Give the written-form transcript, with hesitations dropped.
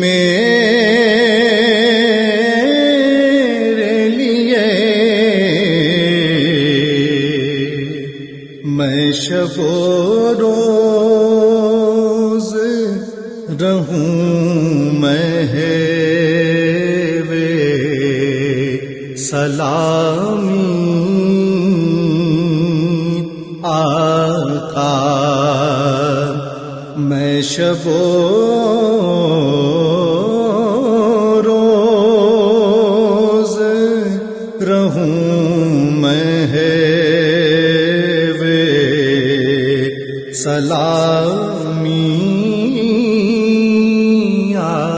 میرے لیے میں شب و روز رہوں محوے سلامی آقا، میں شب و روز رہوں محوے سلامی